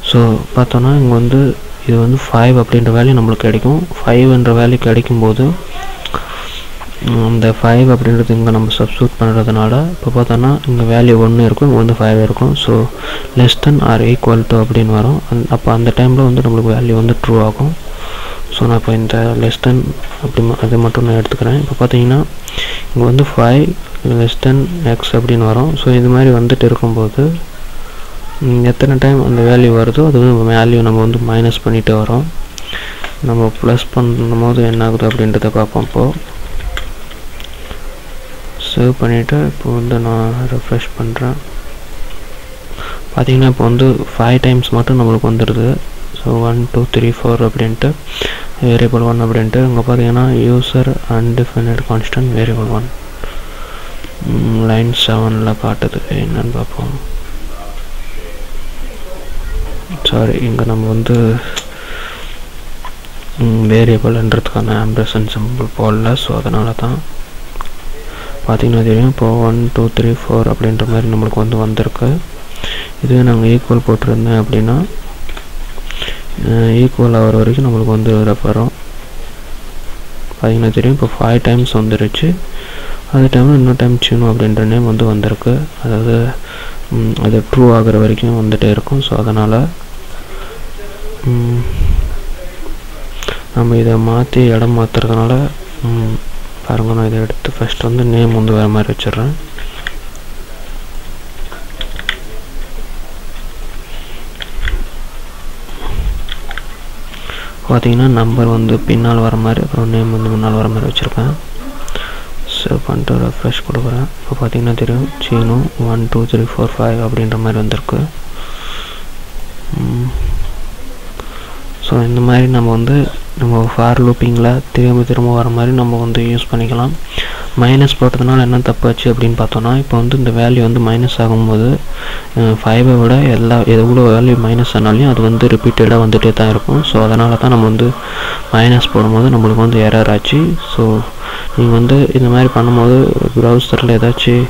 So பார்த்தோன்னா இங்கே வந்து இது வந்து 5 அப்படின்ற வேல்யூ நம்மளுக்கு கிடைக்கும். 5என்ற வேல்யூ கிடைக்கும்போது இந்த 5 அப்படின்றது இங்கே நம்ம சப்ஸ்டியூட் பண்ணுறதுனால இப்போ பார்த்தோன்னா இங்கே வேல்யூ 1 இருக்கும், இங்கே வந்து 5 இருக்கும். So less than or equal to அப்படின்னு வரும். அப்போ அந்த டைமில் வந்து நம்மளுக்கு வேல்யூ வந்து ட்ரூ ஆகும். ஸோ நான் இப்போ இந்த லெஸ் தென் அப்படி அதை மட்டும் நான் எடுத்துக்கிறேன். இப்போ பார்த்தீங்கன்னா இங்கே வந்து 5 லெஸ் தென் எக்ஸ் அப்படின்னு வரும். ஸோ இது மாதிரி வந்துட்டு இருக்கும்போது எத்தனை டைம் அந்த வேல்யூ வருதோ அது வந்து வேல்யூ நம்ம வந்து மைனஸ் பண்ணிகிட்டே வரோம். நம்ம ப்ளஸ் பண்ணும்போது என்ன ஆகுது அப்படின்றத பார்ப்போம். இப்போது சேவ் பண்ணிவிட்டு இப்போ வந்து நான் ரெஃப்ரெஷ் பண்ணுறேன். பார்த்தீங்கன்னா இப்போ வந்து 5 டைம்ஸ் மட்டும் நம்மளுக்கு வந்துடுது. ஸோ 1 2 3 4 அப்படின்ட்டு வேரியபிள் 1 அப்படின்ட்டு இங்கே பார்த்தீங்கன்னா யூசர் அன்டிஃபைனட் கான்ஸ்டன்ட் வேரியபிள் 1 லைன் 7ல் காட்டுது. என்னன்னு பார்ப்போம். சாரி, இங்கே நம்ம வந்து வேரியபிள்ன்றதுக்கான ஆம்பர்சன்ட் சிம்பிள் போடல. ஸோ அதனால தான் பார்த்திங்கன்னா தெரியும். இப்போது 1 2 3 4 அப்படின்ற மாதிரி நம்மளுக்கு வந்து வந்திருக்கு. இதுவே நாங்கள் ஈக்குவல் போட்டிருந்தேன் அப்படின்னா ஈக்குவல் ஆகிற வரைக்கும் நம்மளுக்கு வந்து வரும். பார்த்திங்கன்னா தெரியும். இப்போ 5 டைம்ஸ் வந்துருச்சு. அது டைமில் இன்னொரு டைம் சீனு அப்படின்ற நேம் வந்து வந்திருக்கு. அதாவது அது ட்ரூ ஆகிற வரைக்கும் வந்துகிட்டே இருக்கும். ஸோ அதனால் நம்ம இதை மாற்றி இடம் மாற்றுறதுனால பாருங்க, நான் இதை எடுத்து ஃபஸ்ட் வந்து நேம் வந்து வேறு மாதிரி வச்சிடுறேன். பார்த்தீங்கன்னா நம்பர் வந்து பின்னால் வர மாதிரி, அப்புறம் நேம் வந்து முன்னால் வர மாதிரி வச்சுருக்கேன். சேவ் பண்ணிட்டு ரெஃப்ரெஷ் கொடுக்குறேன். இப்போ பார்த்தீங்கன்னா தெரியும் சீனு 1 2 3 4 5 அப்படின்ற மாதிரி வந்திருக்கு. ஸோ இந்த மாதிரி நம்ம வந்து நம்ம ஃபார் லூப்பிங்கில் திரும்ப வர மாதிரி நம்ம வந்து யூஸ் பண்ணிக்கலாம். மைனஸ் போட்டதுனால என்ன தப்பாச்சு அப்படின்னு பார்த்தோன்னா இப்போ வந்து இந்த வேல்யூ வந்து மைனஸ் ஆகும்போது 5ஐ விட எவ்வளோ வேல்யூ மைனஸ் ஆனாலையும் அது வந்து ரிப்பீட்டடாக வந்துகிட்டே தான் இருக்கும். ஸோ அதனால தான் நம்ம வந்து மைனஸ் போடும்போது நம்மளுக்கு வந்து எரர் ஆச்சு. ஸோ நீங்கள் வந்து இந்த மாதிரி பண்ணும்போது ப்ரௌசரில் ஏதாச்சும்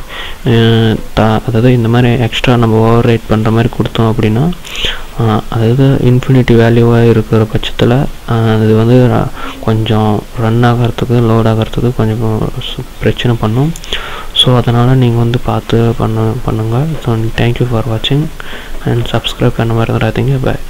அதாவது இந்த மாதிரி எக்ஸ்ட்ரா நம்ம ஓவர் ரைட் பண்ணுற மாதிரி கொடுத்தோம் அப்படின்னா அதாவது இன்ஃபினிட்டி வேல்யூவாக இருக்கிற பட்சத்தில் அது வந்து கொஞ்சம் ரன் ஆகிறதுக்கு லோட் ஆகிறதுக்கு கொஞ்சம் பிரச்சனை பண்ணும். ஸோ அதனால் நீங்கள் வந்து பார்த்து பண்ணுங்கள். ஸோ தேங்க்யூ ஃபார் வாட்சிங் அண்ட் சப்ஸ்கிரைப் பண்ண மறந்துடாதீங்க. பாய்.